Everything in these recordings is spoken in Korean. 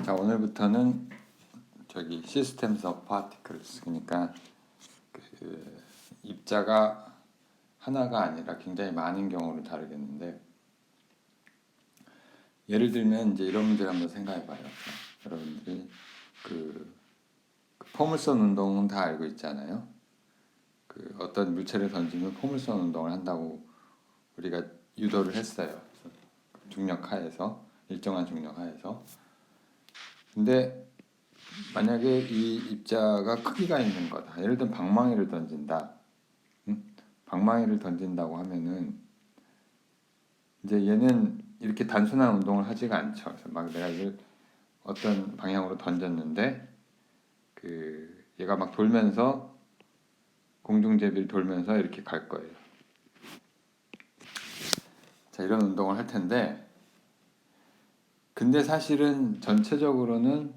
자, 오늘부터는 저기 Systems of Particles, 그러니까 그 입자가 하나가 아니라 굉장히 많은 경우를 다루겠는데, 예를 들면 이제 이런 문제를 한번 생각해봐요. 여러분들이 그 포물선 운동은 다 알고 있잖아요. 그 어떤 물체를 던지면 포물선 운동을 한다고 우리가 유도를 했어요. 중력하에서, 일정한 중력하에서. 근데 만약에 이 입자가 크기가 있는 거다. 예를 들면 방망이를 던진다. 방망이를 던진다고 하면은 이제 얘는 이렇게 단순한 운동을 하지가 않죠. 그래서 막 내가 이걸 어떤 방향으로 던졌는데 그 얘가 막 돌면서 공중제비를 돌면서 이렇게 갈 거예요. 자, 이런 운동을 할 텐데, 근데 사실은 전체적으로는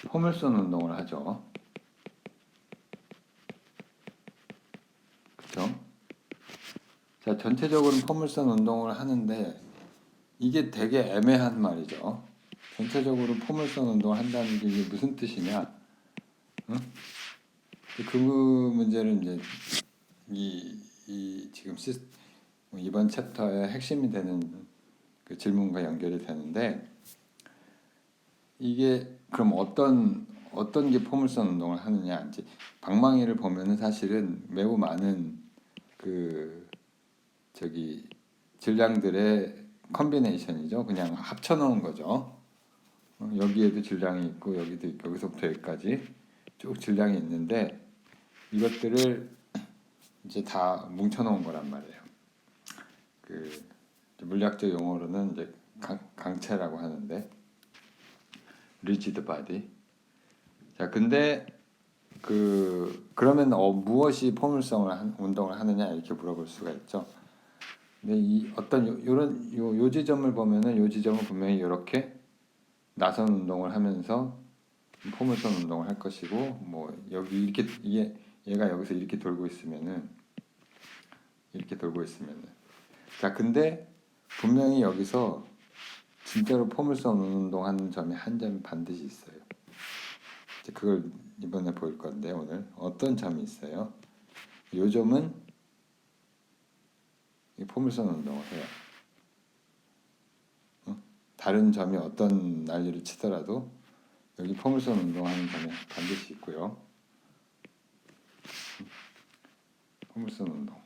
포물선 운동을 하죠. 그렇죠? 자, 전체적으로는 포물선 운동을 하는데 이게 되게 애매한 말이죠. 전체적으로 포물선 운동을 한다는 게 이게 무슨 뜻이냐? 응? 그 문제는 이제 이 지금 이번 챕터의 핵심이 되는 그 질문과 연결이 되는데, 이게 그럼 어떤 게 포물선 운동을 하느냐? 이제 방망이를 보면은 사실은 매우 많은 그 저기 질량들의 컨비네이션이죠. 그냥 합쳐 놓은 거죠. 여기에도 질량이 있고 여기도 있고 여기서부터 여기까지 쭉 질량이 있는데 이것들을 이제 다 뭉쳐 놓은 거란 말이에요. 그 물리학적 용어로는 이제 강체라고 하는데, rigid body. 자, 근데 그러면 무엇이 포물선을 운동을 하느냐 이렇게 물어볼 수가 있죠. 근데 이 어떤 요런 요 지점을 보면은 요 지점은 분명히 이렇게 나선 운동을 하면서 포물선 운동을 할 것이고, 뭐 여기 이렇게 얘가 여기서 이렇게 돌고 있으면은 자, 근데 분명히 여기서 진짜로 포물선 운동하는 점이 한 점이 반드시 있어요. 이제 그걸 이번에 볼 건데, 오늘 어떤 점이 있어요? 요 점은 이 포물선 운동을 해요. 다른 점이 어떤 난리를 치더라도 여기 포물선 운동하는 점이 반드시 있고요. 포물선 운동.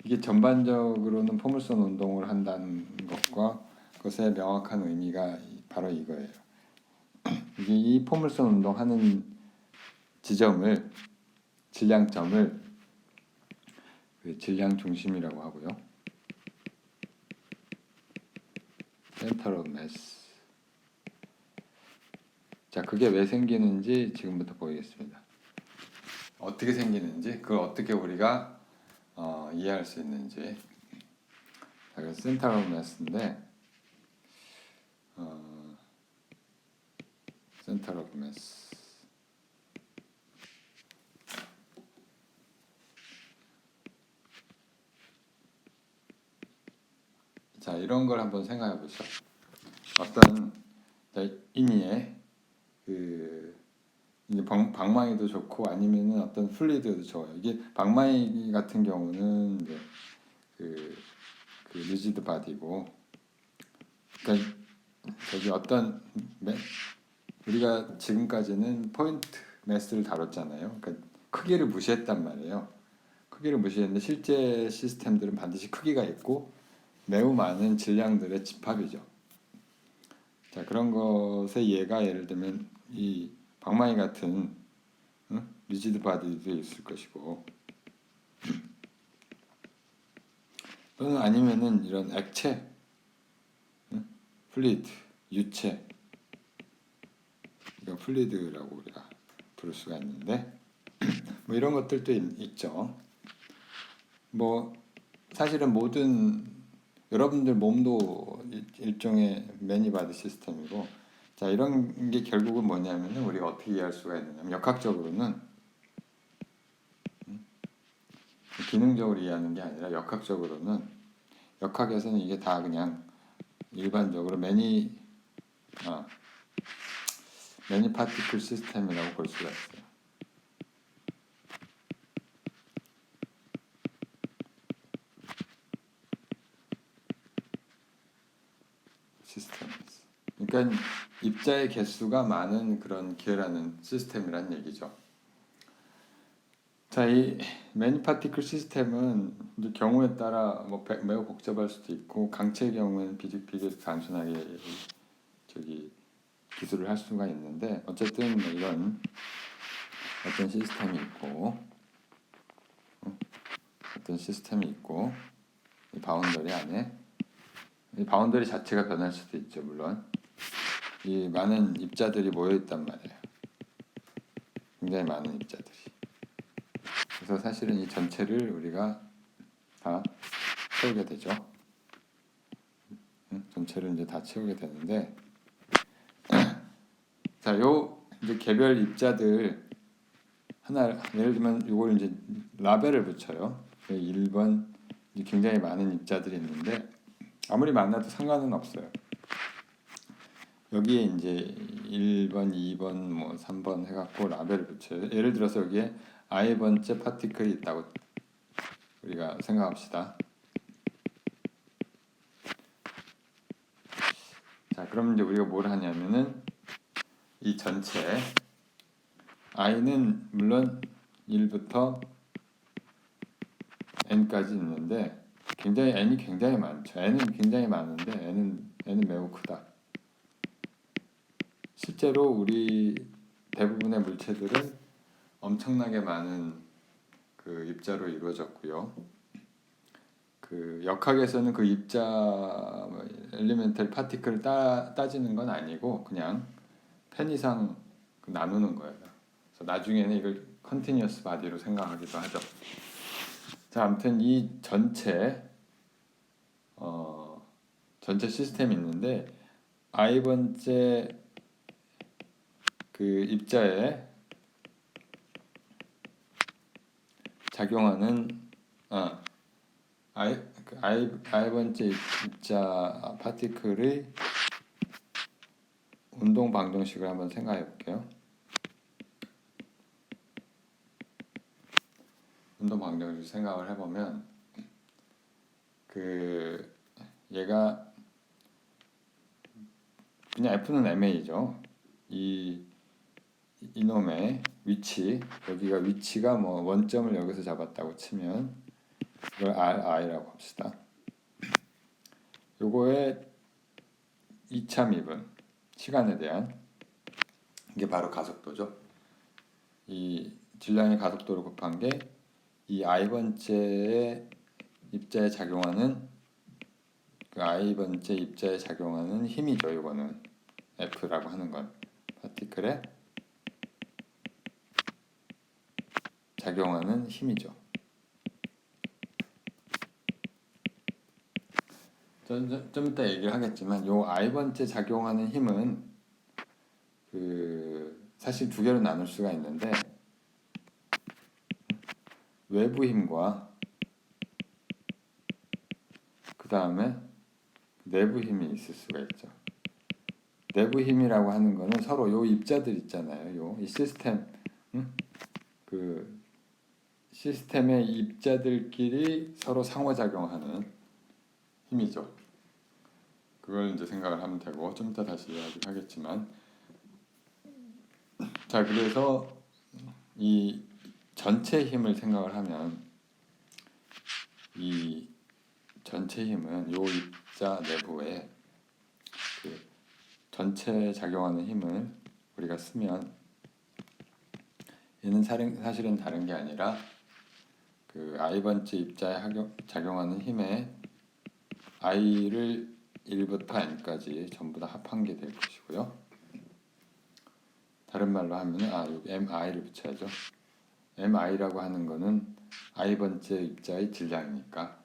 이게 전반적으로는 포물선 운동을 한다는 것과 그것의 명확한 의미가 바로 이거예요. 이게 이 포물선 운동하는 지점을, 질량점을 질량 중심이라고 하고요. Center of Mass. 자, 그게 왜 생기는지 지금부터 보이겠습니다. 어떻게 생기는지, 그걸 어떻게 우리가 이해할 수 있는지. 자, 그래서 Center of Mass인데, Center of Mass. 자, 이런 걸 한번 생각해 보시죠. 어떤 인위에 이제 방망이도 좋고 아니면은 어떤 플루이드도 좋아요. 이게 방망이 같은 경우는 이제 그 리지드 바디고, 그러니까 저기 어떤 우리가 지금까지는 포인트 매스를 다뤘잖아요. 그러니까 크기를 무시했단 말이에요. 크기를 무시했는데 실제 시스템들은 반드시 크기가 있고 매우 많은 질량들의 집합이죠. 자, 그런 것의 예가 예를 들면 이 방망이 같은 리지드 바디도 있을 것이고, 또는 아니면은 이런 액체, 플루이드, 유체, 이거 플루이드라고 우리가 부를 수가 있는데, 뭐 이런 것들도 있죠. 뭐 사실은 모든 여러분들 몸도 일종의 매니바디 시스템이고, 자, 이런 게 결국은 뭐냐면은 우리가 어떻게 이해할 수가 있느냐면, 역학적으로는 기능적으로 이해하는 게 아니라 역학적으로는 역학에서는 이게 다 그냥 일반적으로 매니 파티클 시스템이라고 볼 수가 있어요. 시스템이었어. 그러니까 입자의 개수가 많은 그런 기회라는 시스템이란 얘기죠. 자, 이 매니 파티클 시스템은 이제 경우에 따라 뭐 매우 복잡할 수도 있고 강체의 경우에는 비교 단순하게 기술을 할 수가 있는데 어쨌든 뭐 이런 어떤 시스템이 있고 이 바운더리 안에 이 바운더리 자체가 변할 수도 있죠. 물론 이 많은 입자들이 모여 있단 말이에요. 굉장히 많은 입자들이. 그래서 사실은 이 전체를 우리가 다 채우게 되죠. 전체를 이제 다 채우게 되는데, 자, 요 이제 개별 입자들 하나 예를 들면 이걸 이제 라벨을 붙여요. 1번 이제 굉장히 많은 입자들이 있는데 아무리 많아도 상관은 없어요. 여기에 이제 1번, 2번, 뭐 3번 해갖고 라벨을 붙여요. 예를 들어서 여기에 i번째 파티클이 있다고 우리가 생각합시다. 자, 그럼 이제 우리가 뭘 하냐면은 이 전체 i는 물론 1부터 n까지 있는데 n이 굉장히 많죠. n은 굉장히 많은데 n은 매우 크다. 실제로 우리 대부분의 물체들은 엄청나게 많은 그 입자로 이루어졌고요. 그 역학에서는 그 입자 엘리멘탈 파티클을 따지는 건 아니고 그냥 펜 이상 나누는 거예요. 그래서 나중에는 이걸 컨티니어스 바디로 생각하기도 하죠. 자, 아무튼 이 전체 시스템이 있는데 i번째 그 입자에 작용하는 i번째 입자 파티클의 운동 방정식을 한번 생각해 볼게요. 운동 방정식 생각을 해보면 그 얘가 그냥 F는 MA죠. 이놈의 위치, 여기가 위치가 뭐 원점을 여기서 잡았다고 치면 이걸 RI라고 합시다. 요거의 2차 미분, 시간에 대한 이게 바로 가속도죠. 이 질량의 가속도를 곱한 게 이 i번째 입자에 작용하는 그 i번째 입자에 작용하는 힘이죠. 이거는 F라고 하는 건 파티클에 작용하는 힘이죠. 좀 이따 얘기를 하겠지만 요 i번째 작용하는 힘은 그 사실 두 개로 나눌 수가 있는데 외부 힘과 그 다음에 내부 힘이 있을 수가 있죠. 내부 힘이라고 하는 거는 서로 요 입자들 있잖아요. 이 시스템, 그 시스템의 입자들끼리 서로 상호작용하는 힘이죠. 그걸 이제 생각을 하면 되고 좀 이따 다시 이야기를 하겠지만, 자, 그래서 이 전체 힘을 생각을 하면 이 전체 힘은 요 입자 내부에 그 전체 작용하는 힘을 우리가 쓰면 얘는 사실은 다른 게 아니라 그 i번째 입자에 작용하는 힘에 i를 1부터 n까지 전부 다 합한 게 될 것이고요. 다른 말로 하면 여기 mi를 붙여야죠. mi라고 하는 거는 i번째 입자의 질량이니까.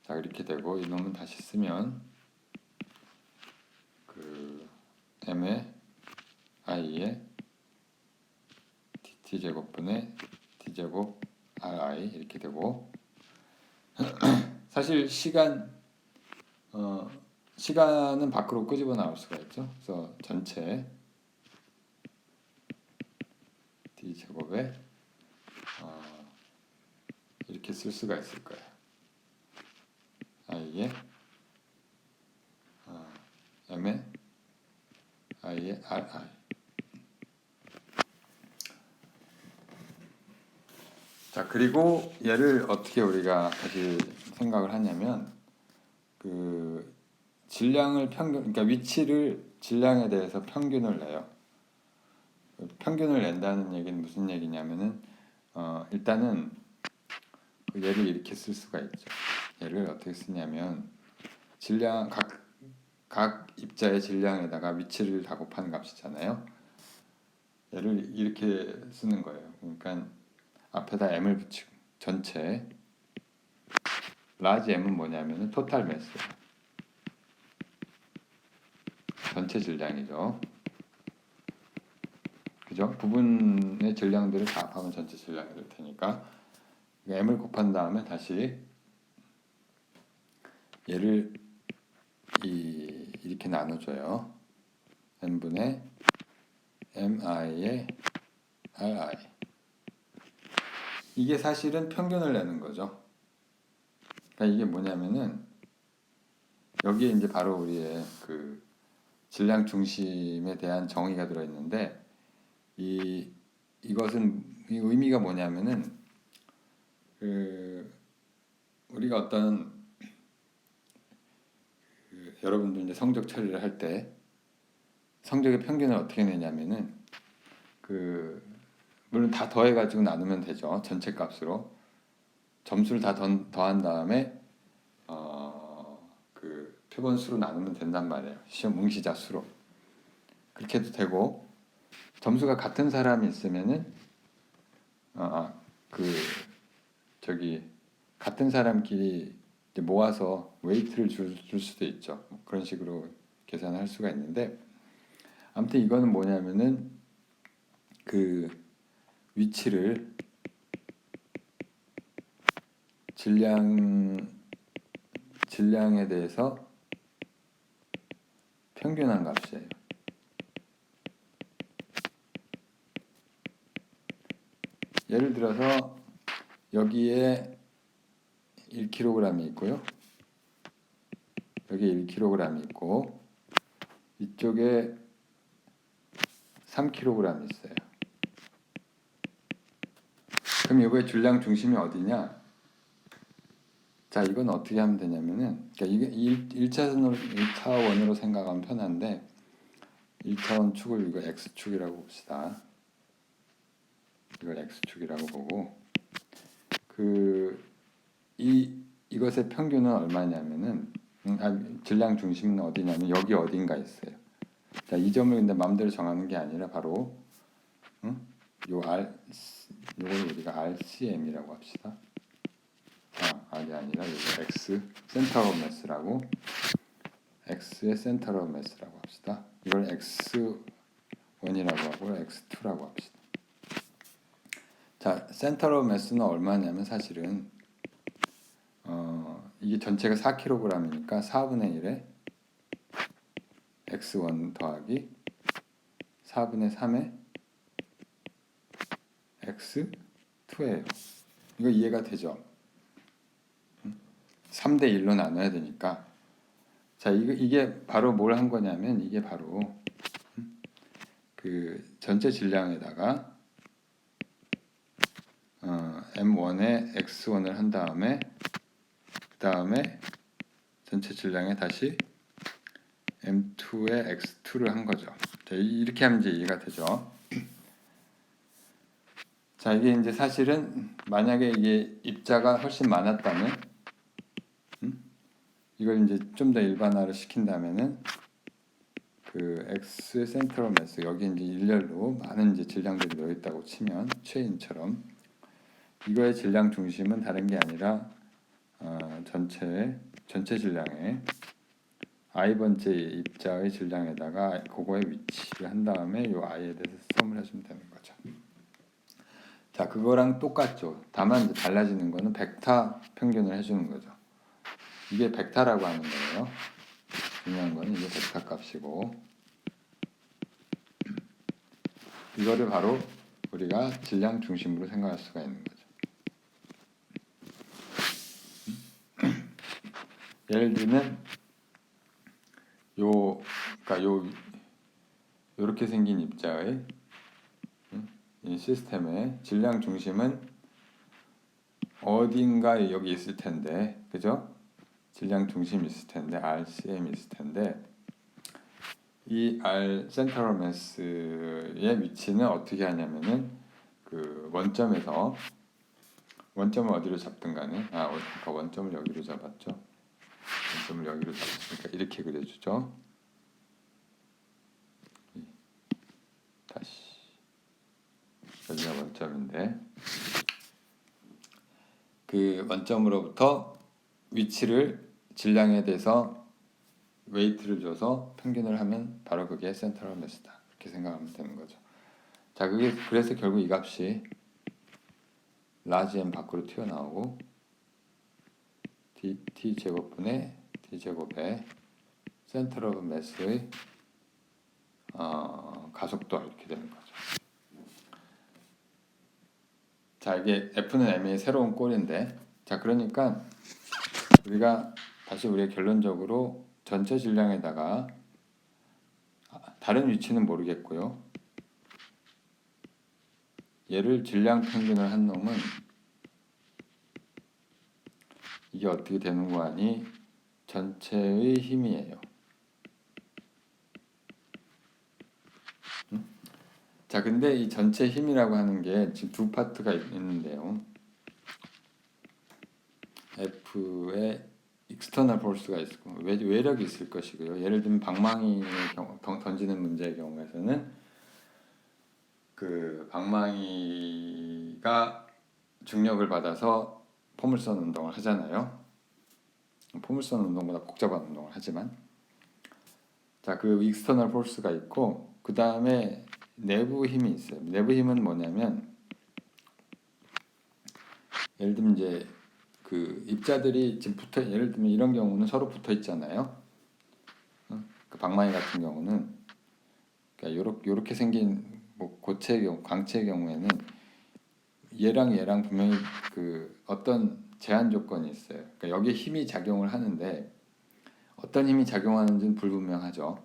자, 이렇게 되고 이놈은 다시 쓰면 그 m의 i에 dt 제곱분의 d 제곱 ri 이렇게 되고 사실 시간은 밖으로 끄집어 나올 수가 있죠. 그래서 전체 d 제곱에 이렇게 쓸 수가 있을 거예요. i에 m에 i에 ri. 자, 그리고 얘를 어떻게 우리가 다시 생각을 하냐면 그 질량을 그러니까 위치를 질량에 대해서 평균을 내요. 평균을 낸다는 얘기는 무슨 얘기냐면은 일단은 얘를 이렇게 쓸 수가 있죠. 얘를 어떻게 쓰냐면 질량 각 입자의 질량에다가 위치를 다 곱하는 값이잖아요. 얘를 이렇게 쓰는 거예요. 그러니까 앞에다 m을 붙이고 전체 라지 m은 뭐냐면은 토탈 매스, 전체 질량이죠. 그죠? 부분의 질량들을 다 합하면 전체 질량이 될 테니까 m을 곱한 다음에 다시 얘를 이렇게 나눠줘요. n분의 mi의 ri. 이게 사실은 평균을 내는 거죠. 그러니까 이게 뭐냐면은 여기에 이제 바로 우리의 그 질량 중심에 대한 정의가 들어있는데 이것은 이 의미가 뭐냐면은 우리가 어떤 여러분들 이제 성적 처리를 할 때 성적의 평균을 어떻게 내냐면은 물론 다 더해가지고 나누면 되죠. 전체 값으로 점수를 다 더한 다음에 그 표본 수로 나누면 된단 말이에요. 시험 응시자 수로 그렇게 해도 되고 점수가 같은 사람이 있으면은 같은 사람끼리 이제 모아서 웨이트를 줄 수도 있죠. 그런 식으로 계산할 수가 있는데 아무튼 이거는 뭐냐면은 그 위치를 질량에 대해서 평균한 값이에요. 예를 들어서 여기에 1kg이 있고요. 여기에 1kg이 있고 이쪽에 3kg이 있어요. 그럼 이거의 질량 중심이 어디냐? 자, 이건 어떻게 하면 되냐면은 그러니까 이게 1차원으로 생각하면 편한데 1차원 축을 이거 x축이라고 봅시다. 이걸 x축이라고 보고 이것의 평균은 얼마냐면은 질량 중심은 어디냐면 여기 어딘가 있어요. 자, 이 점을 근데 마음대로 정하는 게 아니라 바로 요걸 우리가 RCM이라고 합시다. R이 아니라 이거 X 센터 오브 매스라고 X의 센터 오브 매스라고 합시다. 이걸 X1이라고 하고 X2라고 합시다. 자, 센터 오브 매스는 얼마냐면 사실은 이게 전체가 4kg이니까 4분의 1에 X1 더하기 4분의 3에 X2예요. 이거 이해가 되죠? 3대 1로 나눠야 되니까. 자, 이게 바로 뭘 한 거냐면 이게 바로 그 전체 질량에다가 M1에 X1을 한 다음에 그 다음에 전체 질량에 다시 M2에 X2를 한 거죠. 자, 이렇게 하면 이제 이해가 되죠. 자, 이게 이제 사실은 만약에 이게 입자가 훨씬 많았다면 이걸 이제 좀 더 일반화를 시킨다면은 그 X의 센트럴 매스 여기 이제 일렬로 많은 이제 질량들이 들어 있다고 치면 체인처럼 이거의 질량 중심은 다른 게 아니라 전체 질량의 i번째 입자의 질량에다가 그거의 위치를 한 다음에 요 i에 대해서 썸을 해주면 되는 거죠. 자, 그거랑 똑같죠. 다만 이제 달라지는 거는 벡터 평균을 해주는 거죠. 이게 벡터라고 하는 거예요. 중요한 건 이게 벡터 값이고, 이거를 바로 우리가 질량 중심으로 생각할 수가 있는 거죠. 예를 들면 그러니까 요렇게 생긴 입자의 이 시스템의 질량 중심은 어딘가 여기 있을 텐데, 그죠? 질량 중심이 있을 텐데, RCM이 있을 텐데, 이 R 센트럴 매스의 위치는 어떻게 하냐면은 그 원점을 어디로 잡든 간에 아까 원점을 여기로 잡았죠. 원점을 여기로 잡았으니까 이렇게 그려주죠. 다시 여기가 원점인데 그 원점으로부터 위치를 질량에 대해서 웨이트를 줘서 평균을 하면 바로 그게 센트럴 매스다. 이렇게 생각하면 되는 거죠. 자, 그래서 결국 이 값이 라지 m 밖으로 튀어나오고 t 제곱분의 d 제곱의 센트럴 매스의 가속도가 이렇게 되는 거죠. 자, 이게 F는 M의 새로운 꼴인데, 자, 그러니까 우리가 결론적으로 전체 질량에다가 다른 위치는 모르겠고요. 얘를 질량 평균을 한 놈은 이게 어떻게 되는 거 아니? 전체의 힘이에요. 자, 근데 이 전체 힘이라고 하는 게 지금 두 파트가 있는데요. F에 external force가 있을 거고 외력이 있을 것이고요. 예를 들면 방망이의 경우 던지는 문제의 경우에서는 그 방망이가 중력을 받아서 포물선 운동을 하잖아요. 포물선 운동보다 복잡한 운동을 하지만 자, 그 external force가 있고 그 다음에 내부 힘이 있어요. 내부 힘은 뭐냐면 예를 들면 이제 그 입자들이 지금 예를 들면 이런 경우는 서로 붙어 있잖아요. 그 방망이 같은 경우는 그러니까 요렇게 생긴 뭐 고체의 경우, 광체의 경우에는 얘랑 분명히 그 어떤 제한 조건이 있어요. 그러니까 여기에 힘이 작용을 하는데 어떤 힘이 작용하는지는 불분명하죠.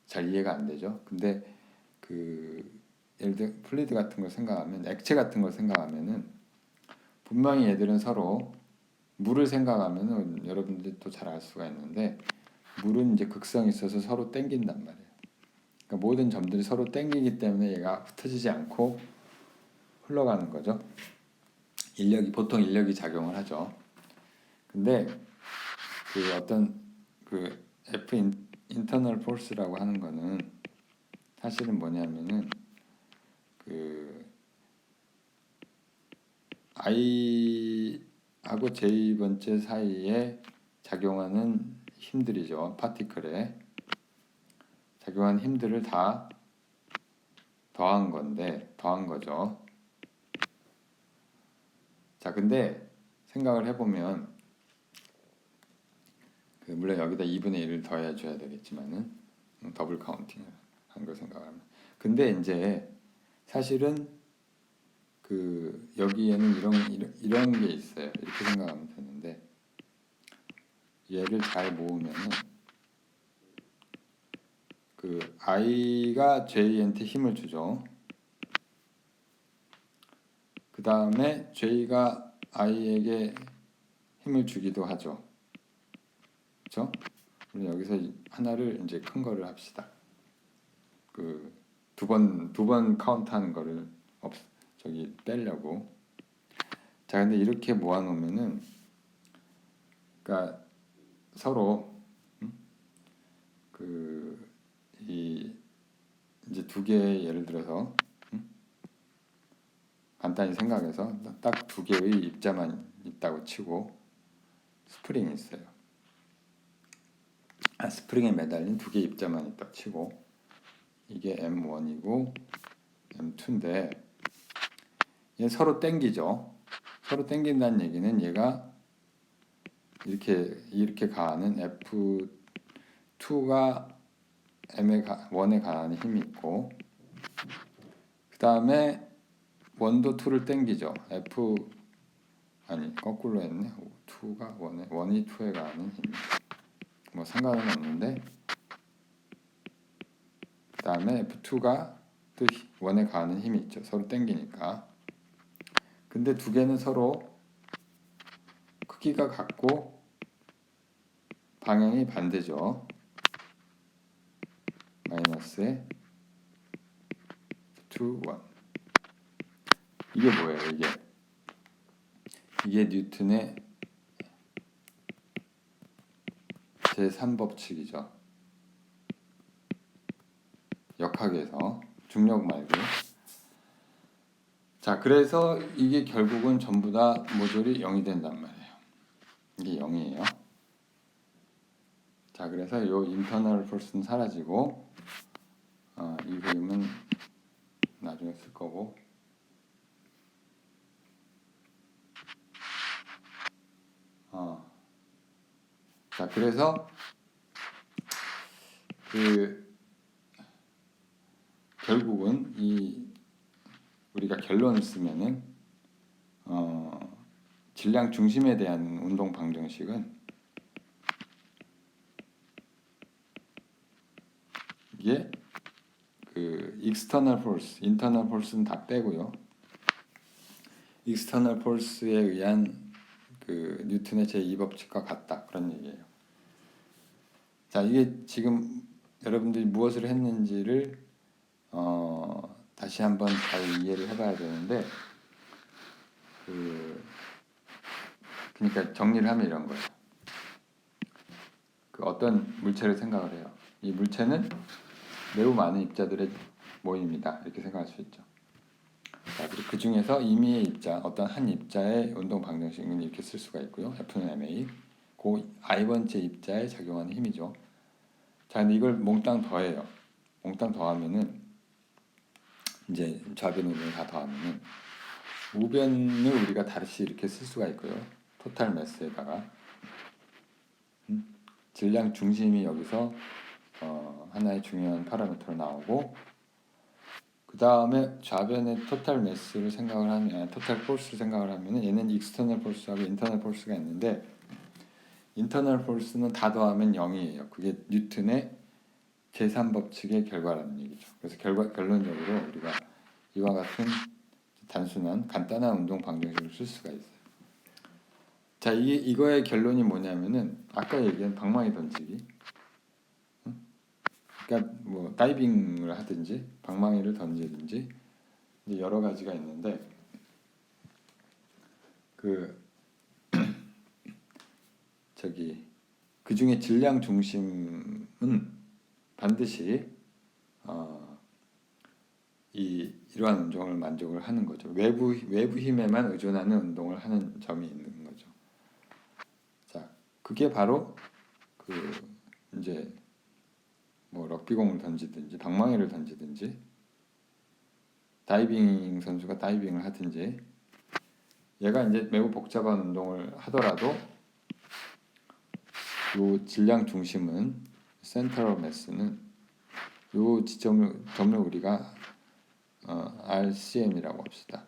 잘 이해가 안 되죠. 근데 그 예를 들어 플루이드 같은 걸 생각하면 액체 같은 걸 생각하면은 분명히 얘들은 서로 물을 생각하면은 여러분들이 또 잘 알 수가 있는데 물은 이제 극성이 있어서 서로 땡긴단 말이에요. 그러니까 모든 점들이 서로 땡기기 때문에 얘가 흩어지지 않고 흘러가는 거죠. 보통 인력이 작용을 하죠. 근데 그 어떤 그 F 인터널 포스라고 하는 거는 사실은 뭐냐면은 그 I하고 J번째 사이에 작용하는 힘들이죠. 파티클에 작용한 힘들을 다 더한 거죠. 자, 근데 생각을 해보면 물론 여기다 2분의 1을 더해줘야 되겠지만은 더블 카운팅을 한 걸 생각하면 근데 이제 사실은 그 여기에는 이런 게 있어요. 이렇게 생각하면 되는데 얘를 잘 모으면은 그 I가 J한테 힘을 주죠. 그 다음에 J가 I에게 힘을 주기도 하죠. 그렇죠? 여기서 하나를 이제 큰 거를 합시다. 그 두 번 카운트하는 거를 빼려고. 자, 근데 이렇게 모아놓으면은, 그러니까 서로 이제 두 개의 예를 들어서 간단히 생각해서 딱 두 개의 입자만 있다고 치고 스프링이 있어요. 스프링에 매달린 두 개의 입자만 있다고 치고 이게 M1이고 M2인데 얘 서로 땡기죠. 서로 땡긴다는 얘기는 얘가 이렇게 가하는 F2가 원에 가하는 힘이 있고, 그 다음에 원도 2를 땡기죠. 거꾸로 했네. 2가 원이 2에 가하는 힘. 뭐 상관은 없는데, 그 다음에 F2가 또 원에 가하는 힘이 있죠. 서로 땡기니까. 근데 두 개는 서로 크기가 같고 방향이 반대죠. 마이너스에 2, 1. 이게 뭐예요? 이게 뉴턴의 제3법칙이죠. 역학에서 중력 말고. 자, 그래서 이게 결국은 전부 다 모조리 0이 된단 말이에요. 이게 0이에요. 자, 그래서 이 인터널 폴스는 사라지고 이 그림은 나중에 쓸 거고. 자, 그래서 결국은 우리가 결론을 쓰면은 질량 중심에 대한 운동 방정식은 이게 external force, internal force는 다 빼고요. external force에 의한 뉴턴의 제2법칙과 같다, 그런 얘기예요. 자, 이게 지금 여러분들이 무엇을 했는지를 다시 한번 잘 이해를 해봐야 되는데, 그러니까 정리를 하면 이런 거예요. 어떤 물체를 생각을 해요. 이 물체는 매우 많은 입자들의 모임이다, 이렇게 생각할 수 있죠. 자, 그리고 그 중에서 임의의 입자, 어떤 한 입자의 운동 방정식은 이렇게 쓸 수가 있고요. F는 ma, 그 i번째 입자에 작용하는 힘이죠. 자, 근데 이걸 몽땅 더해요. 몽땅 더하면은 이제 좌변 우변을 다 더하면은 우변을 우리가 다시 이렇게 쓸 수가 있고요. 토탈 매스에다가 질량 중심이 여기서 하나의 중요한 파라미터로 나오고, 그 다음에 좌변의 토탈 매스를 생각을 하면, 토탈 폴스를 생각을 하면은 얘는 익스터널 폴스하고 인터널 폴스가 있는데, 인터널 폴스는 다 더하면 0이에요. 그게 뉴턴의 제3법칙의 결과라는 얘기죠. 그래서 결론적으로 우리가 이와 같은 단순한 간단한 운동 방정식을 쓸 수가 있어요. 자, 이거의 결론이 뭐냐면은 아까 얘기한 방망이 던지기. 그러니까 뭐 다이빙을 하든지 방망이를 던지든지 이제 여러 가지가 있는데, 그 중에 질량 중심은 반드시 이러한 운동을 만족을 하는 거죠. 외부 힘에만 의존하는 운동을 하는 점이 있는 거죠. 자, 그게 바로 이제 뭐 럭비공을 던지든지 방망이를 던지든지 다이빙 선수가 다이빙을 하든지, 얘가 이제 매우 복잡한 운동을 하더라도 요 질량 중심은 센터럴 매스는 요 점을 우리가 RCM이라고 합시다.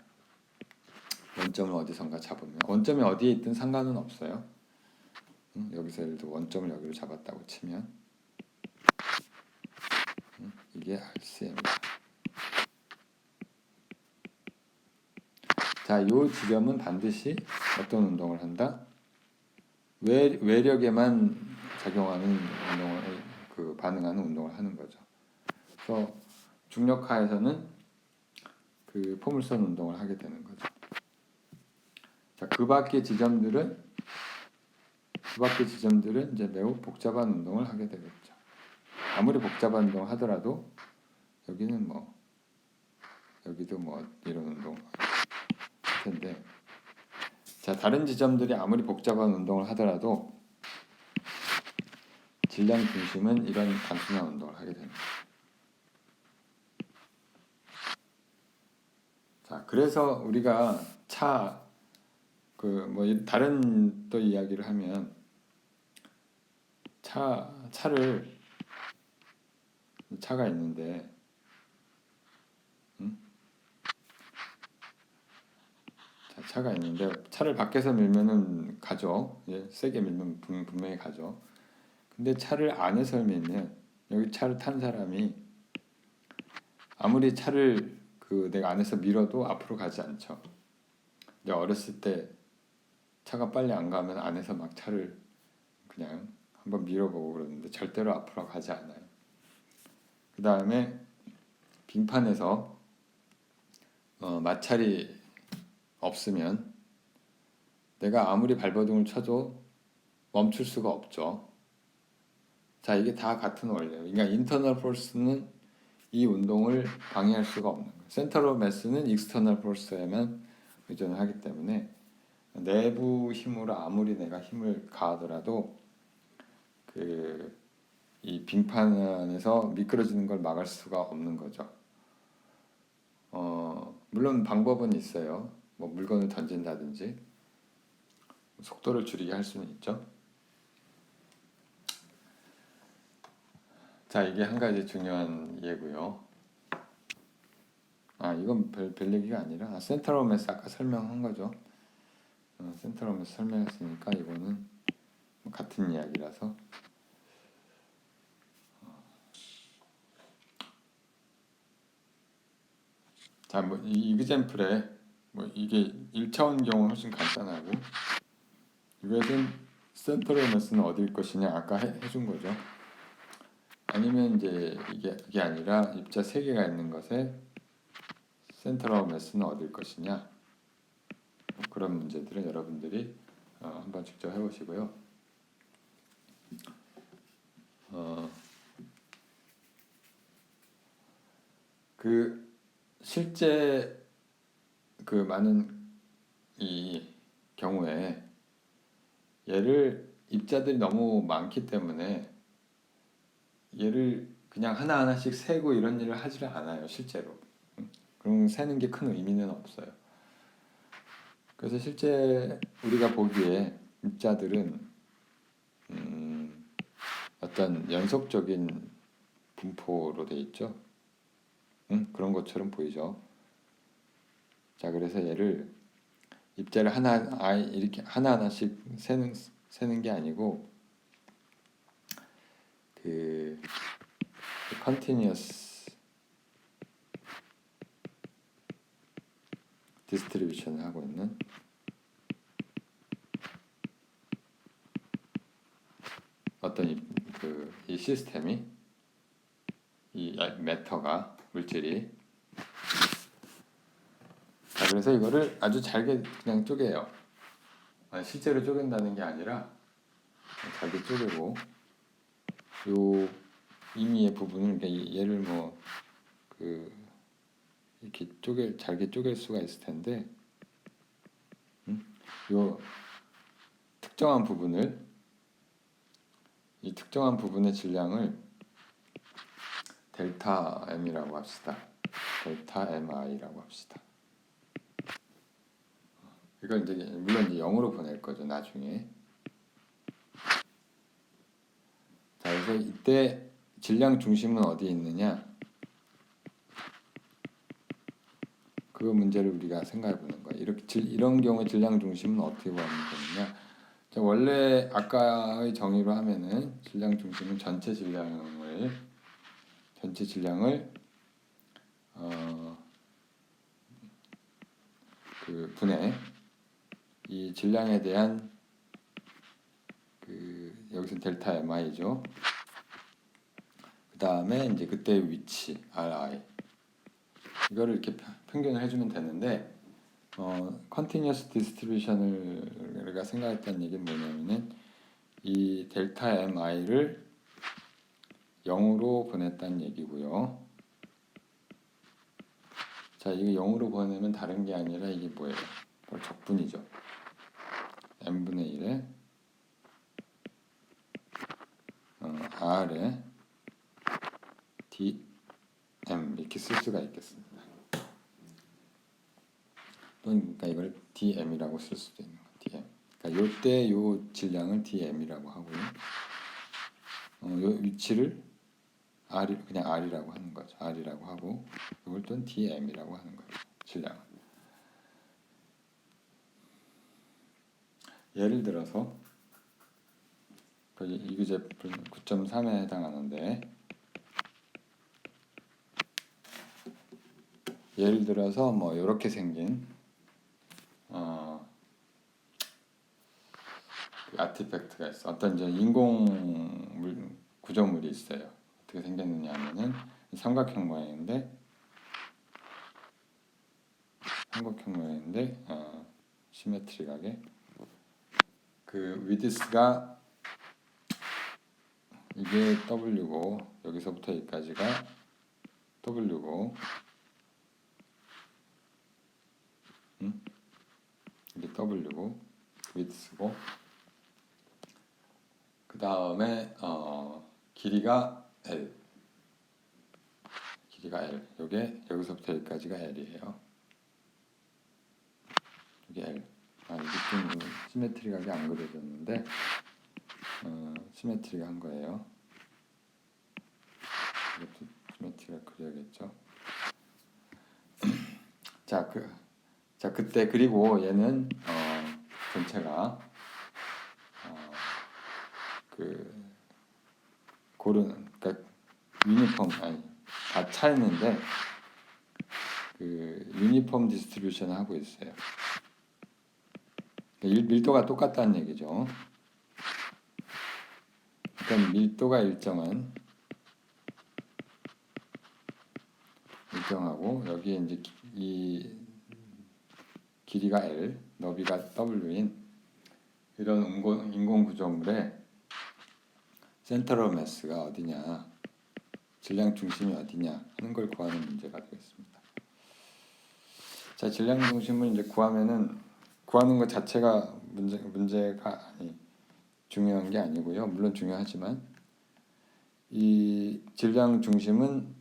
원점을 어디선가 잡으면, 원점이 어디에 있든 상관은 없어요. 여기서 예를 들어 원점을 여기로 잡았다고 치면 이게 RCM이다. 자, 요 지점은 반드시 어떤 운동을 한다? 외력에만 작용하는 운동을 반응하는 운동을 하는 거죠. 그래서 중력하에서는 포물선 운동을 하게 되는 거죠. 자, 그 밖의 지점들은 이제 매우 복잡한 운동을 하게 되겠죠. 아무리 복잡한 운동을 하더라도 여기는 여기도 이런 운동 할 텐데, 자, 다른 지점들이 아무리 복잡한 운동을 하더라도 질량 중심은 이런 단순한 운동을 하게 됩니다. 자, 그래서 우리가 다른 또 이야기를 하면 차가 있는데, 음? 차가 있는데 차를 밖에서 밀면은 가죠. 예, 세게 밀면 분명히 가죠. 근데 차를 안에서 밀면 여기 차를 탄 사람이 아무리 차를 내가 안에서 밀어도 앞으로 가지 않죠. 이제 어렸을 때 차가 빨리 안 가면 안에서 막 차를 그냥 한번 밀어보고 그러는데 절대로 앞으로 가지 않아요. 그 다음에 빙판에서 마찰이 없으면 내가 아무리 발버둥을 쳐도 멈출 수가 없죠. 자, 이게 다 같은 원리예요. 그러니까 인터널 포스는 이 운동을 방해할 수가 없는 거예요. 센터럴 매스는 익스터널 포스에만 의존을 하기 때문에 내부 힘으로 아무리 내가 힘을 가하더라도 이 빙판 안에서 미끄러지는 걸 막을 수가 없는 거죠. 물론 방법은 있어요. 뭐 물건을 던진다든지 속도를 줄이게 할 수는 있죠. 자, 이게 한 가지 중요한 예고요. 이건 별 얘기가 아니라 센트럴 매스 아까 설명한 거죠. 센트럴 매스 설명했으니까 이거는 같은 이야기라서. 자, 뭐 이 이그젬플에 뭐 이게 1차원 경우는 훨씬 간단하고 이것은 센트럴 매스는 어디일 것이냐 아까 해준 거죠. 아니면 이제 이게 아니라 입자 3개가 있는 것에 센트럴 매스는 어디일 것이냐 뭐 그런 문제들은 여러분들이 한번 직접 해보시고요. 실제 많은 이 경우에 얘를 입자들이 너무 많기 때문에 얘를 그냥 하나하나씩 세고 이런 일을 하지를 않아요, 실제로. 그럼 세는 게 큰 의미는 없어요. 그래서 실제 우리가 보기에 입자들은 어떤 연속적인 분포로 돼 있죠. 그런 것처럼 보이죠. 자, 그래서 얘를 입자를 이렇게 하나하나씩 세는 게 아니고 continuous distribution을 하고 있는 어떤 이 시스템이 이 매터가 물질이 자, 그래서 이거를 아주 잘게 그냥 쪼개요. 실제로 쪼갠다는 게 아니라 잘게 쪼개고 요 임의의 부분을 그러니까 얘를 뭐 이렇게 잘게 쪼갤 수가 있을 텐데 요 특정한 부분을 이 특정한 부분의 질량을 델타 M이라고 합시다. 델타 MI라고 합시다. 이걸 이제 물론 이제 0으로 보낼 거죠, 나중에. 자, 그래서 이때 질량 중심은 어디에 있느냐? 그 문제를 우리가 생각해 보는 거예요. 이런 경우에 질량 중심은 어떻게 구하면 되느냐? 자, 원래 아까의 정의로 하면은 질량 중심은 전체 질량을 분해 이 질량에 대한 여기서 델타 MI죠. 그 다음에 이제 그때의 위치 RI 이거를 이렇게 평균을 해주면 되는데 continuous distribution을 우리가 생각했다는 얘기는 뭐냐면은 이 델타 MI를 0으로 보냈다는 얘기고요. 자, 이게 0으로 보내면 다른 게 아니라 이게 뭐예요? 바로 적분이죠. n분의 1에 r에 dm 이렇게 쓸 수가 있겠습니다. 또는 그러니까 이걸 dm이라고 쓸 수도 있는 거예요. dm. 그러니까 요때 요 질량을 dm이라고 하고요. 요 위치를 그냥 R이라고 하는 거죠. R이라고 하고 이걸 또 DM이라고 하는 거예요. 질량은. 예를 들어서 이규제품 9.3에 해당하는데 예를 들어서 뭐 이렇게 생긴 아티팩트가 있어. 어떤 이제 인공 구조물이 있어요. 어떻게 생겼느냐 하면은 삼각형 모양인데 시메트릭하게 그 위드스가 이게 W고 여기서부터 여기까지가 W고 이게 W고 위드스고 그 다음에 길이가 L 요게 여기서부터 여기까지가 L이에요. 이게 L 이게 좀 시메트릭하게 안 그려졌는데 시메트릭한 거예요. 이것도 시메트릭하게 그려야겠죠. 그때 그리고 얘는 전체가 그러니까 유니폼 다 차있는데 그 유니폼 디스트리뷰션 하고 있어요. 밀도가 똑같다는 얘기죠. 그러니까 밀도가 일정하고 여기에 이제 이 길이가 L, 너비가 W인 이런 인공 구조물의 센터럴 매스가 어디냐, 질량 중심이 어디냐 하는 걸 구하는 문제가 되겠습니다. 자, 질량 중심을 이제 구하는 것 자체가 문제가 중요한 게 아니고요. 물론 중요하지만 이 질량 중심은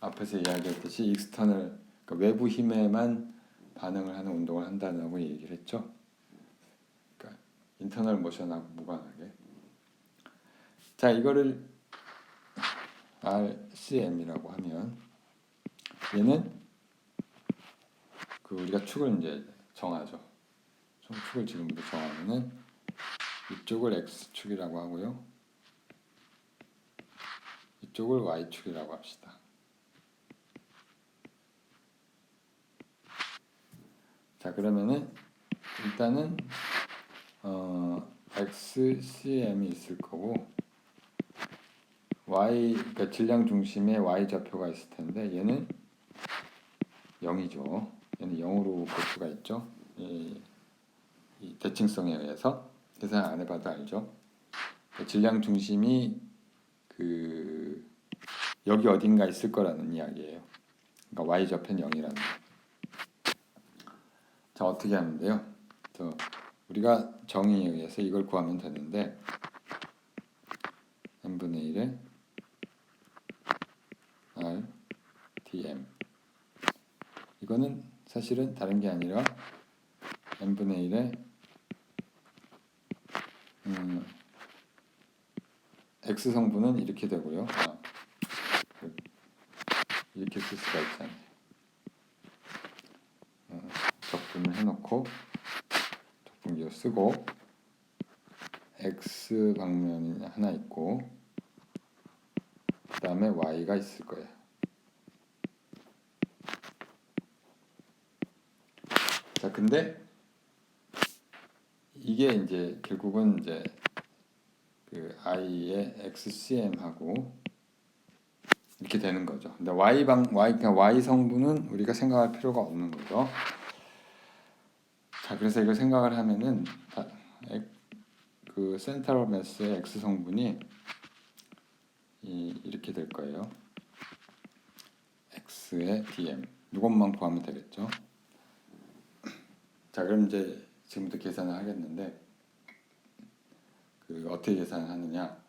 앞에서 이야기했듯이 익스터널, 그러니까 외부 힘에만 반응을 하는 운동을 한다고 얘기를 했죠. 그러니까 인터널 모션하고 무관하게. 자, 이거를 RCM이라고 하면 얘는 우리가 축을 이제 정하죠. 축을 지금부터 정하면은 이쪽을 X축이라고 하고요. 이쪽을 Y축이라고 합시다. 자, 그러면은 일단은 XCM이 있을 거고 그러니까 질량 중심에 Y 좌표가 있을 텐데 얘는 0이죠. 얘는 0으로 볼 수가 있죠. 이 대칭성에 의해서 계산 안 해봐도 알죠. 질량 중심이 여기 어딘가 있을 거라는 이야기예요. 그러니까 Y 좌표는 0이라는 거. 자, 어떻게 하면 돼요? 우리가 정의에 의해서 이걸 구하면 되는데 n분의 1에 R dm 이거는 사실은 다른 게 아니라 n분의 1에 x 성분은 이렇게 되고요. 이렇게 쓸 수가 있잖아요. 적분을 해놓고 적분기호 쓰고 x 방면이 하나 있고 그 다음에 y가 있을 거예요. 자, 근데 이게 이제 결국은 이제 i의 xcm하고 이렇게 되는 거죠. 근데 그러니까 y 성분은 우리가 생각할 필요가 없는 거죠. 자, 그래서 이걸 생각을 하면은 센터럴 매스의 x 성분이 이렇게 될 거예요. x의 dm 이것만 구하면 되겠죠. 자, 그럼 이제 지금부터 계산을 하겠는데 어떻게 계산을 하느냐?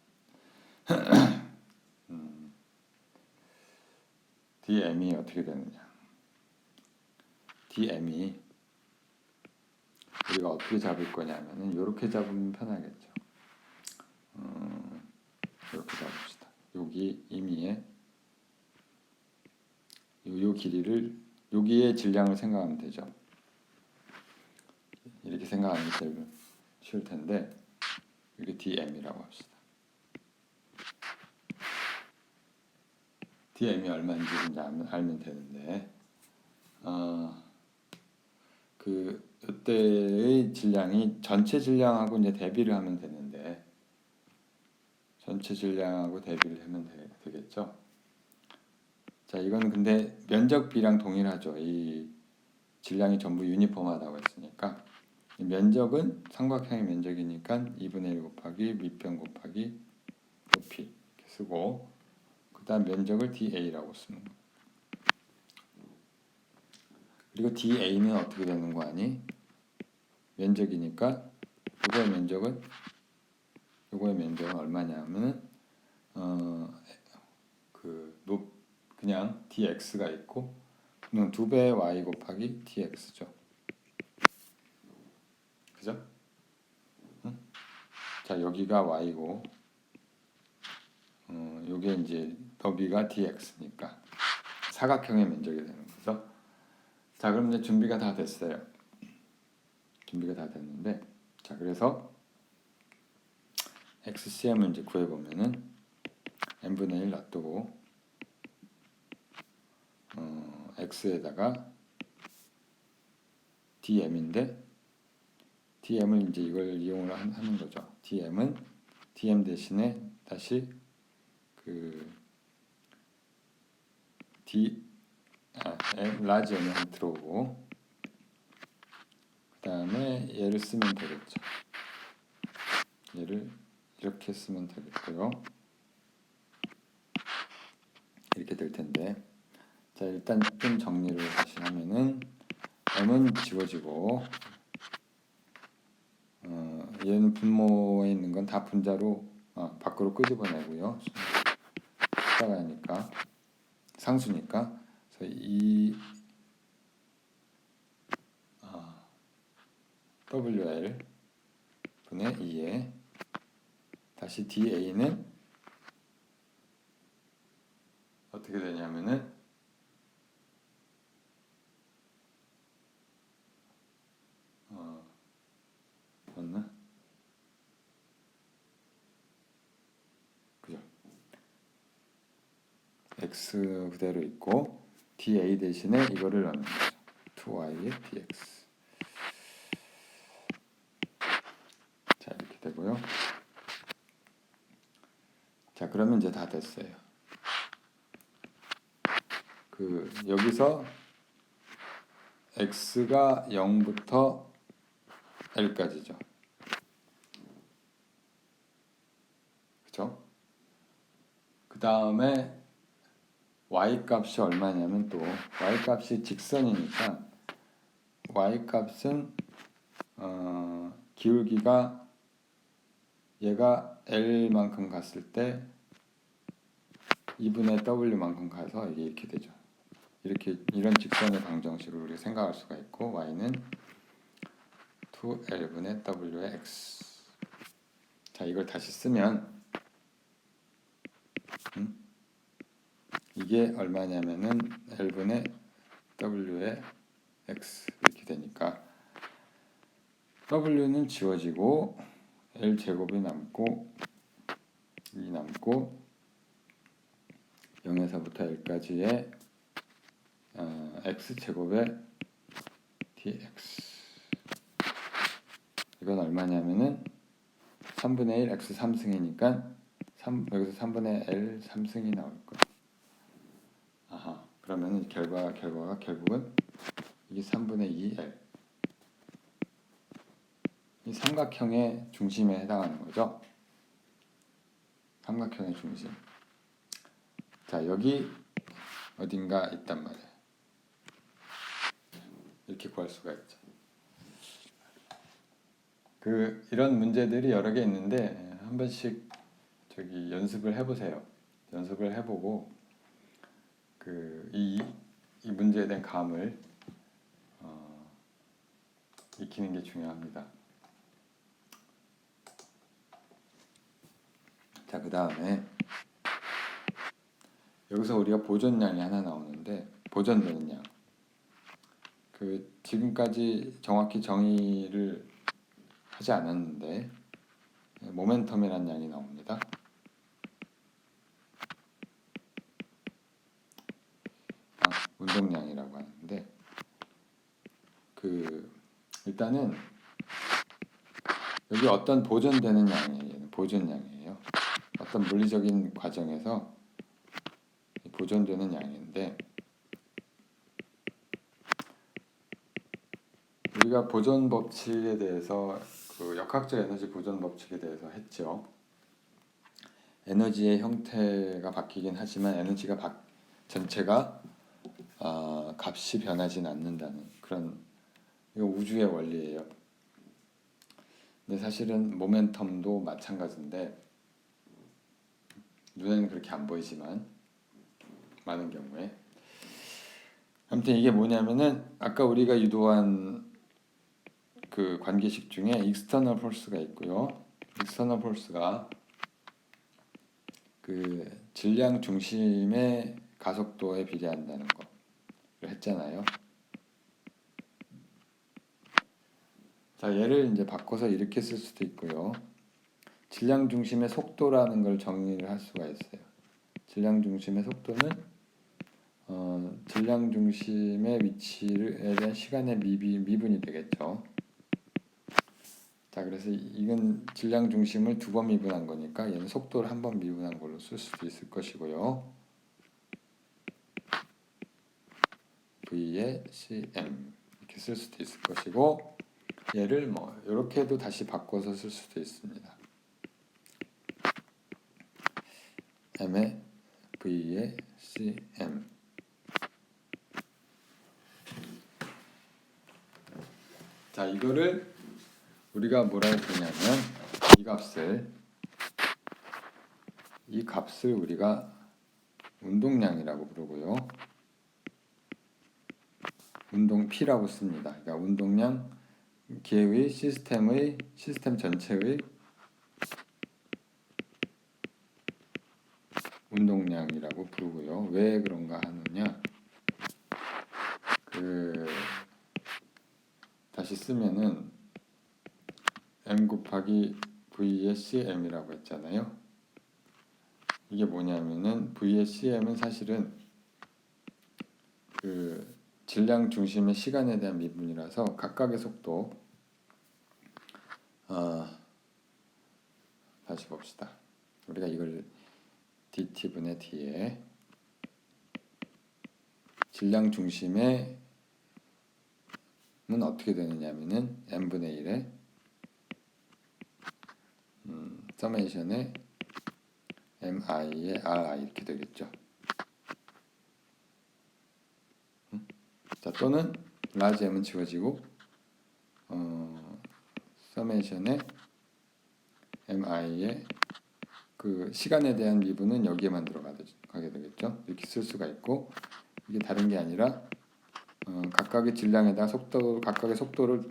dm이 어떻게 되느냐? dm이 우리가 어떻게 잡을 거냐면은 이렇게 잡으면 편하겠죠. 이렇게 잡읍시다. 여기 임의의 요 길이를 여기의 질량을 생각하면 되죠. 이렇게 생각하는 게 제일 쉬울 텐데 이게 dm이라고 합시다. dm이 얼마인지 이제 알면 되는데 그 이때의 질량이 전체 질량하고 이제 대비를 하면 되는데 전체 질량하고 대비를 하면 되겠죠. 자, 이거는 근데 면적 비랑 동일하죠. 이 질량이 전부 유니폼하다고 했으니까 이 면적은 삼각형의 면적이니까 2분의 1 곱하기 밑변 곱하기 높이 이렇게 쓰고 그 다음 면적을 dA라고 쓰는 거예요. 그리고 dA는 어떻게 되는 거 아니? 면적이니까 요거의 면적은 얼마냐면은 그냥 dx가 있고 그는 2배 y 곱하기 dx죠. 그죠? 응? 자, 여기가 y고 요게 이제 너비가 dx니까 사각형의 면적이 되는 거죠. 자, 그럼 이제 준비가 다 됐어요. 준비가 다 됐는데 자, 그래서 xcm을 이제 구해보면은 n분의 1 놔두고 x에다가 dm인데 dm을 이제 이걸 이용을 하는 거죠. dm은 dm 대신에 다시 그 라지 m을 한 들어오고 그 다음에 얘를 쓰면 되겠죠. 얘를 이렇게 쓰면 되겠고요. 이렇게 될 텐데 자, 일단 좀 정리를 다시 하면은 m은 지워지고 얘는 분모에 있는 건 다 분자로 밖으로 끄집어내고요. 숫자가 아니까 상수니까 그래서 이 WL 분의 2에 다시 DA는 어떻게 되냐면은 맞나? 그죠? X 그대로 있고 DA 대신에 이거를 넣는 거죠. 2Y의 DX. 자, 이렇게 되고요. 자, 그러면 이제 다 됐어요. 여기서 x가 0부터 l까지죠. 그렇죠? 그 다음에 y 값이 얼마냐면 또 y 값이 직선이니까 y 값은 기울기가 얘가 l만큼 갔을 때 2분의 w만큼 가서 이게 이렇게 되죠. 이런 직선의 방정식으로 우리가 생각할 수가 있고 y는 2l분의 w의 x. 자, 이걸 다시 쓰면 이게 얼마냐면은 l분의 w의 x 이렇게 되니까 w는 지워지고 l 제곱이 남고 2 남고 0에서부터 l까지의 x 제곱의 dx. 이건 얼마냐면은 3분의 1 x 3승이니까 여기서 3분의 l 3승이 나올 거예요. 그러면 결과가 결국은 이게 3분의 2l. 이 삼각형의 중심에 해당하는 거죠. 삼각형의 중심. 자, 여기 어딘가 있단 말이에요. 이렇게 구할 수가 있죠. 이런 문제들이 여러 개 있는데 한 번씩 연습을 해보세요. 연습을 해보고 이 문제에 대한 감을 익히는 게 중요합니다. 자, 자, 그 다음에 여기서 우리가 보존량이 하나 나오는데, 보존되는 양. 그 지금까지 정확히 정의를 하지 않았는데 모멘텀이라는 양이 나옵니다. 운동량이라고 하는데, 그 일단은 여기 어떤 보존되는 양이에요. 보존량이에요. 어떤 물리적인 과정에서 보존되는 양인데, 우리가 보존 법칙에 대해서 그 역학적 에너지 보존 법칙에 대해서 했죠. 에너지의 형태가 바뀌긴 하지만 에너지가 전체가 값이 변하진 않는다는 그런, 이거 우주의 원리예요. 근데 사실은 모멘텀도 마찬가지인데, 눈에는 그렇게 안 보이지만 많은 경우에, 아무튼 이게 뭐냐면은 아까 우리가 유도한 그 관계식 중에 익스터널 폴스가 있고요. 익스터널 폴스가 그 질량 중심의 가속도에 비례한다는 거를 했잖아요. 자, 얘를 이제 바꿔서 이렇게 쓸 수도 있고요. 질량 중심의 속도라는 걸 정의를 할 수가 있어요. 질량 중심의 속도는 질량 중심의 위치에 대한 시간의 미분이 되겠죠. 자, 그래서 이건 질량 중심을 두 번 미분한 거니까 얘는 속도를 한 번 미분한 걸로 쓸 수도 있을 것이고요. V에 cm 이렇게 쓸 수도 있을 것이고, 얘를 뭐 이렇게도 다시 바꿔서 쓸 수도 있습니다. m에 V에 cm. 자, 이거를 우리가 뭐라고 부르냐면 이 값을 우리가 운동량이라고 부르고요. 운동 P라고 씁니다. 그러니까 운동량 기회의 시스템 전체의 운동량이라고 부르고요. 왜 그런가 하느냐? 다시 쓰면은 m 곱하기 v의 cm이라고 했잖아요. 이게 뭐냐면은 v의 cm은 사실은 그 질량 중심의 시간에 대한 미분이라서 각각의 속도, 다시 봅시다. 우리가 이걸 dt분의 d에 질량 중심의 는 어떻게 되느냐면은 n분의 1에 서메이션에 mi에 ri 이렇게 되겠죠. 자, 또는 라지 m은 지워지고 서메이션에 mi의 그 시간에 대한 미분은 여기에만 들어가게 되겠죠. 이렇게 쓸 수가 있고, 이게 다른 게 아니라 각각의 질량에다가 각각의 속도를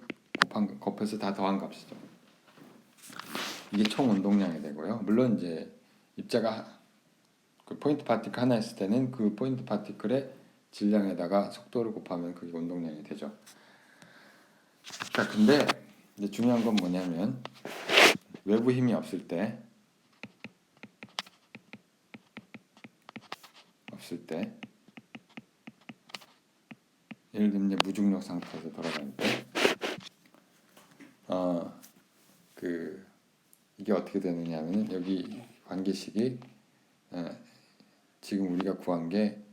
곱해서 다 더한 값이죠. 이게 총 운동량이 되고요. 물론 이제 입자가 그 포인트 파티클 하나 있을 때는 그 포인트 파티클의 질량에다가 속도를 곱하면 그게 운동량이 되죠. 자, 근데 이제 중요한 건 뭐냐면 외부 힘이 없을 때 예를 들면 이제 무중력 상태에서 돌아다닐 때 이게 어떻게 되느냐면 여기 관계식이 지금 우리가 구한 게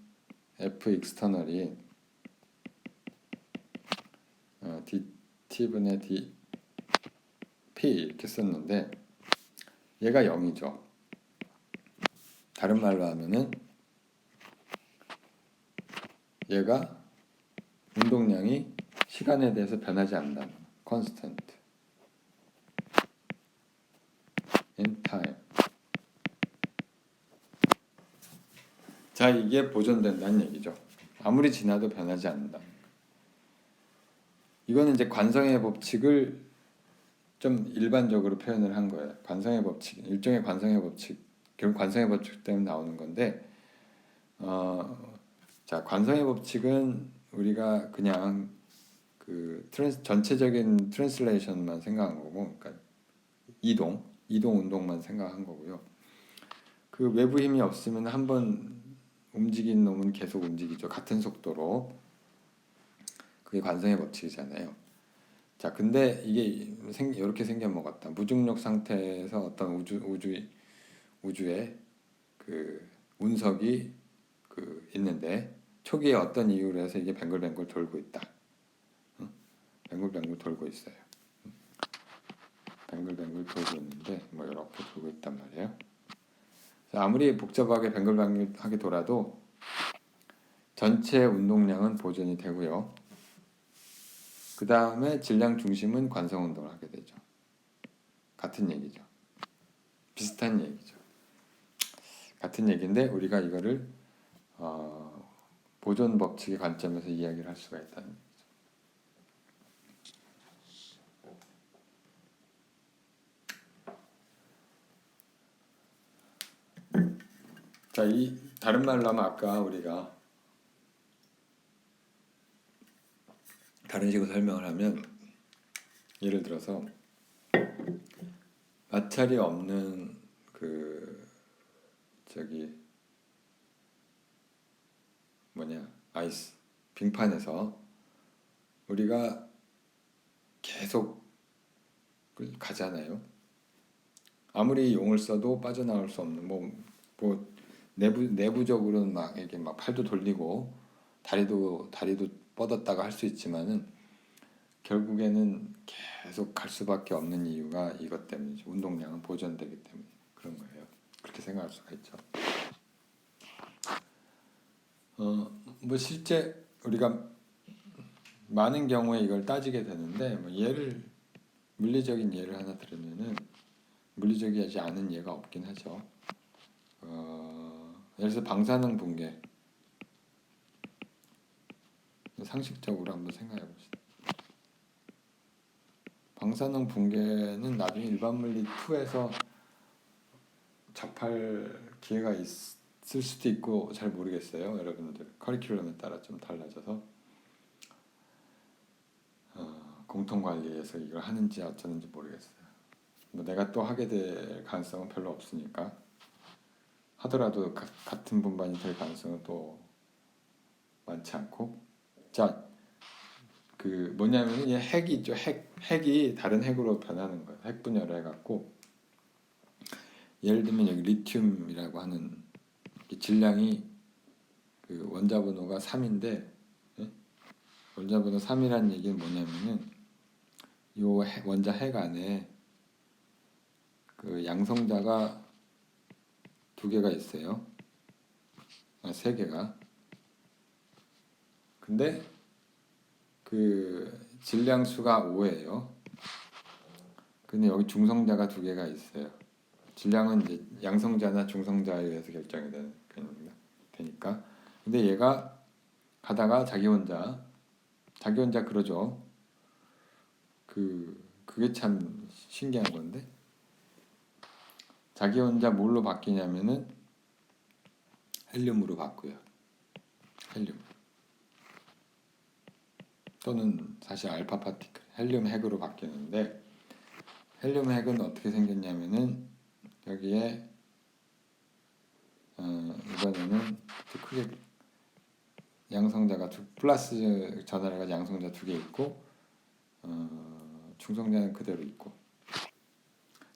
F 익스터널이 dt분의 dp 이렇게 썼는데 얘가 0이죠. 다른 말로 하면은 얘가 운동량이 시간에 대해서 변하지 않는다는 constant in time. 자, 이게 보존된다는 얘기죠. 아무리 지나도 변하지 않는다. 이거는 이제 관성의 법칙을 좀 일반적으로 표현을 한 거예요. 관성의 법칙, 일종의 관성의 법칙 결국 관성의 법칙 때문에 나오는 건데, 자, 관성의 법칙은 우리가 그냥 그 전체적인 트랜슬레이션만 생각한 거고, 그러니까 이동 운동만 생각한 거고요. 그 외부 힘이 없으면 한번 움직인 놈은 계속 움직이죠. 같은 속도로. 그게 관성의 법칙이잖아요. 자, 근데 이게 이렇게 생겨먹었다. 무중력 상태에서 어떤 우주에 그 운석이 그 있는데 초기에 어떤 이유로 해서 이게 뱅글뱅글 돌고 있다. 뱅글뱅글 돌고 있어요. 뱅글뱅글 돌고 있는데 뭐 이렇게 돌고 있단 말이에요. 아무리 복잡하게 뱅글뱅글하게 돌아도 전체 운동량은 보존이 되고요. 그 다음에 질량 중심은 관성 운동을 하게 되죠. 같은 얘기죠. 비슷한 얘기죠. 같은 얘기인데 우리가 이거를 보존 법칙의 관점에서 이야기를 할 수가 있다는 얘기죠. 자, 이 다른 말로 하면 아까 우리가 다른 식으로 설명을 하면 예를 들어서 마찰이 없는 그 저기 아이스 빙판에서 우리가 계속 가잖아요. 아무리 용을 써도 빠져나올 수 없는 뭐 내부적으로는 막 이게 막 팔도 돌리고 다리도 뻗었다가 할 수 있지만은 결국에는 계속 갈 수밖에 없는 이유가 이것 때문이죠. 운동량은 보존되기 때문에 그런 거예요. 그렇게 생각할 수가 있죠. 뭐 실제 우리가 많은 경우에 이걸 따지게 되는데 뭐 물리적인 예를 하나 들으면은 물리적이지 않은 예가 없긴 하죠. 예를 들어서 방사능 붕괴 상식적으로 한번 생각해 봅시다. 방사능 붕괴는 나중에 일반 물리 2에서 접할 기회가 있을 수도 있고 잘 모르겠어요. 여러분들 커리큘럼에 따라 좀 달라져서 공통 관리에서 이걸 하는지 어쩌는지 모르겠어요. 뭐 내가 또 하게 될 가능성은 별로 없으니까 하더라도 같은 분반이 될 가능성은 또 많지 않고 자, 그 뭐냐면 이 핵이 있죠. 핵이 다른 핵으로 변하는 거예요. 핵 분열을 해갖고 예를 들면 여기 리튬이라고 하는 질량이 그 원자 번호가 3인데 원자 번호 3이라는 얘기는 뭐냐면은 요 원자 핵 안에 그 양성자가 2개가 있어요. 3개가. 근데 그 질량 수가 5예요. 근데 여기 중성자가 2개가 있어요. 질량은 이제 양성자나 중성자에 의해서 결정이 되니까. 근데 얘가 가다가 자기 혼자 그러죠. 그게 참 신기한 건데 자기 혼자 뭘로 바뀌냐면은 헬륨으로 바뀌어요. 헬륨 또는 사실 알파 파티클 헬륨 핵으로 바뀌는데 헬륨 핵은 어떻게 생겼냐면은 여기에 이번에는 크게 양성자가 플러스 전화를 가지고 양성자 2개 있고 중성자는 그대로 있고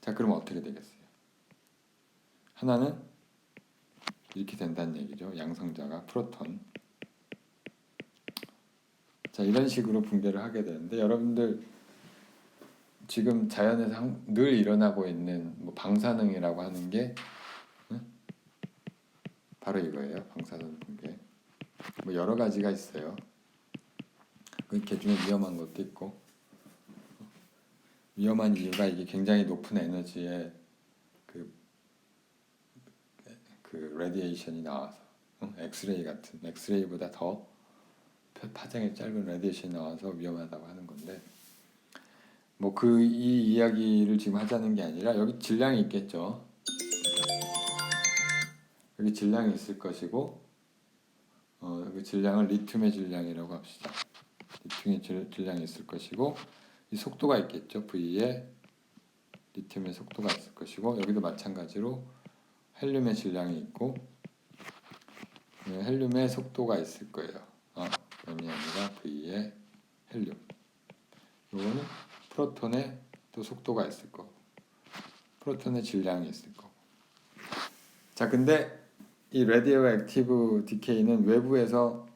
자 그러면 어떻게 되겠어요? 하나는 이렇게 된다는 얘기죠. 양성자가 프로톤 자 이런 식으로 붕괴를 하게 되는데 여러분들 지금 자연에서 늘 일어나고 있는 뭐 방사능이라고 하는 게 바로 이거예요. 방사능 붕괴 뭐 여러 가지가 있어요. 그 중에 위험한 것도 있고 위험한 이유가 이게 굉장히 높은 에너지의 그 레디에이션이 나와서 엑스레이 같은 엑스레이보다 더 파장이 짧은 레디에이션이 나와서 위험하다고 하는 건데 뭐 이 이야기를 지금 하자는 게 아니라 여기 질량이 있겠죠. 여기 질량이 있을 것이고 여기 질량을 리튬의 질량이라고 합시다. 리튬의 질량이 있을 것이고 이 속도가 있겠죠. V에 리튬의 속도가 있을 것이고 여기도 마찬가지로 헬륨의 질량이 있고 헬륨의 속도가 있을 거예요. M이 아니라 V에 헬륨. 이거는 프로톤의 또 속도가 있을 거고 프로톤의 질량이 있을 거고. 자, 근데 이 레디오 액티브 디케이는 외부에서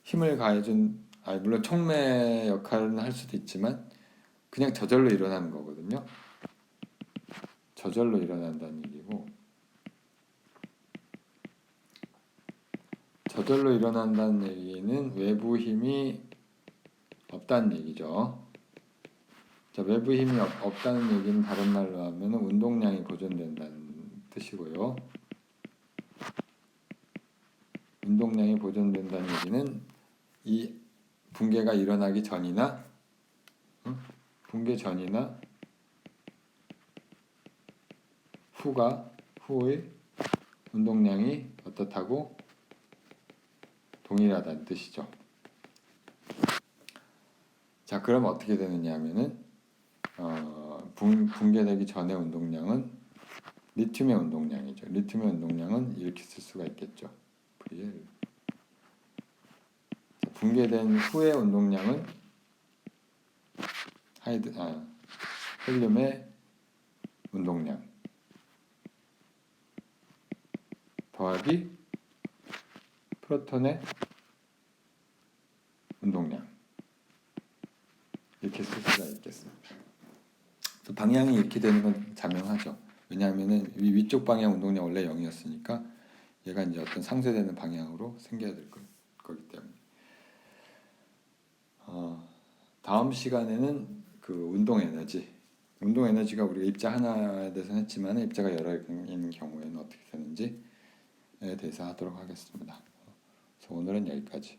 힘을 가해준 물론 촉매 역할은 할 수도 있지만 그냥 저절로 일어나는 거거든요. 저절로 일어난다는 얘기고 저절로 일어난다는 얘기는 외부 힘이 없다는 얘기죠. 자, 외부 힘이 없다는 얘기는 다른 말로 하면 운동량이 보존된다는 뜻이고요. 운동량이 보존된다는 얘기는 이 붕괴가 일어나기 전이나 붕괴 전이나 후의 운동량이 어떻다고 동일하다는 뜻이죠. 자, 그럼 어떻게 되느냐 하면은 붕괴되기 전의 운동량은 리튬의 운동량이죠. 리튬의 운동량은 이렇게 쓸 수가 있겠죠. Vl. 붕괴된 후의 운동량은 헬륨의 운동량 더하기 프로톤의 운동량 이렇게 쓸 수가 있겠습니다. 방향이 이렇게 되는 건 자명하죠. 왜냐하면은 위쪽 방향 운동량 원래 0이었으니까 얘가 이제 어떤 상쇄되는 방향으로 생겨야 될 거기 때문에. 다음 시간에는 그 운동 에너지가 우리가 입자 하나에 대해서 했지만 입자가 여러인 경우에는 어떻게 되는지에 대해서 하도록 하겠습니다. 그래서 오늘은 여기까지.